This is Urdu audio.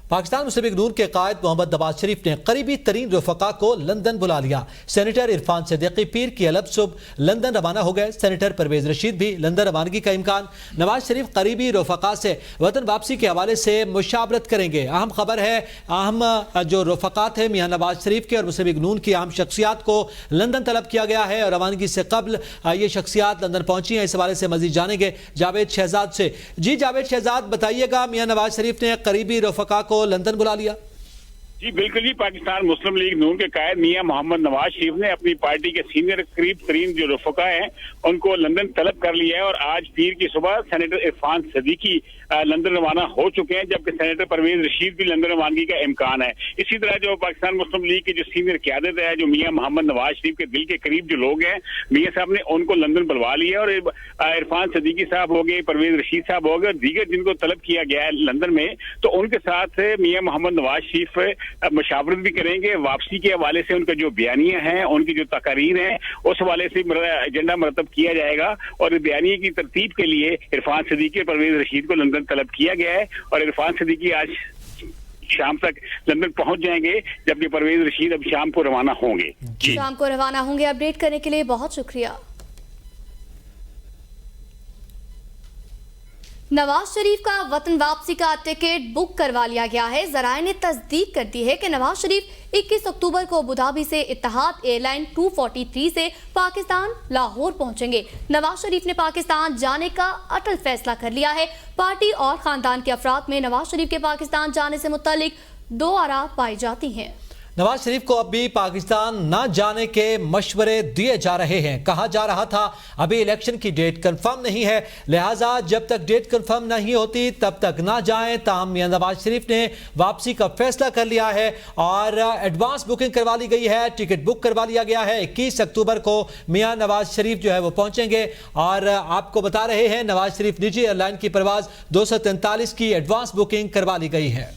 پاکستان مسلم لیگ نون کے قائد محمد نواز شریف نے قریبی ترین رفقا کو لندن بلا لیا۔ سینیٹر عرفان صدیقی پیر کی الب صبح لندن روانہ ہو گئے۔ سینیٹر پرویز رشید بھی لندن روانگی کا امکان۔ نواز شریف قریبی رفقا سے وطن واپسی کے حوالے سے مشاورت کریں گے۔ اہم خبر ہے، اہم جو رفقات ہیں میاں نواز شریف کے اور مسلم لیگ نون کی اہم شخصیات کو لندن طلب کیا گیا ہے اور روانگی سے قبل یہ شخصیات لندن پہنچی ہیں۔ اس حوالے سے مزید جانیں گے جاوید شہزاد سے۔ جی جاوید شہزاد، بتائیے گا، میاں نواز شریف نے قریبی رفقا کو لندن بلا لیا؟ جی بالکل جی، پاکستان مسلم لیگ نون کے قائد میاں محمد نواز شریف نے اپنی پارٹی کے سینئر قریب ترین جو رفقا ہیں ان کو لندن طلب کر لیا ہے اور آج پیر کی صبح سینیٹر عرفان صدیقی لندن روانہ ہو چکے ہیں، جبکہ سینیٹر پرویز رشید بھی لندن روانگی کا امکان ہے۔ اسی طرح جو پاکستان مسلم لیگ کی جو سینئر قیادت ہے، جو میاں محمد نواز شریف کے دل کے قریب جو لوگ ہیں، میاں صاحب نے ان کو لندن بلوا لیا اور عرفان صدیقی صاحب ہو گئے، پرویز رشید صاحب ہو گئے اور دیگر جن کو طلب کیا گیا ہے لندن میں، تو ان کے ساتھ میاں محمد نواز شریف مشاورت بھی کریں گے۔ واپسی کے حوالے سے ان کا جو بیانیہ ہیں، ان کی جو تقاریر ہیں، اس حوالے سے ایجنڈا مرتب کیا جائے گا اور بیانیے کی ترتیب کے لیے عرفان صدیقی اور پرویز رشید کو لندن طلب کیا گیا ہے اور عرفان صدیقی آج شام تک لندن پہنچ جائیں گے، جبکہ پرویز رشید اب شام کو روانہ ہوں گے۔ شام کو روانہ ہوں گے۔ اپڈیٹ کرنے کے لیے بہت شکریہ۔ نواز شریف کا وطن واپسی کا ٹکٹ بک کروا لیا گیا ہے۔ ذرائع نے تصدیق کر دی ہے کہ نواز شریف 21 اکتوبر کو ابوظہبی سے اتحاد ایئر لائن 243 سے پاکستان لاہور پہنچیں گے۔ نواز شریف نے پاکستان جانے کا اٹل فیصلہ کر لیا ہے۔ پارٹی اور خاندان کے افراد میں نواز شریف کے پاکستان جانے سے متعلق دو آراء پائی جاتی ہیں۔ نواز شریف کو اب بھی پاکستان نہ جانے کے مشورے دیے جا رہے ہیں۔ کہا جا رہا تھا ابھی الیکشن کی ڈیٹ کنفرم نہیں ہے، لہٰذا جب تک ڈیٹ کنفرم نہیں ہوتی تب تک نہ جائیں۔ تاہم میاں نواز شریف نے واپسی کا فیصلہ کر لیا ہے اور ایڈوانس بکنگ کروا لی گئی ہے، ٹکٹ بک کروا لیا گیا ہے۔ 21 اکتوبر کو میاں نواز شریف جو ہے وہ پہنچیں گے اور آپ کو بتا رہے ہیں نواز شریف نجی ایئر لائن کی پرواز 243 کی ایڈوانس بکنگ کروا لی گئی ہے۔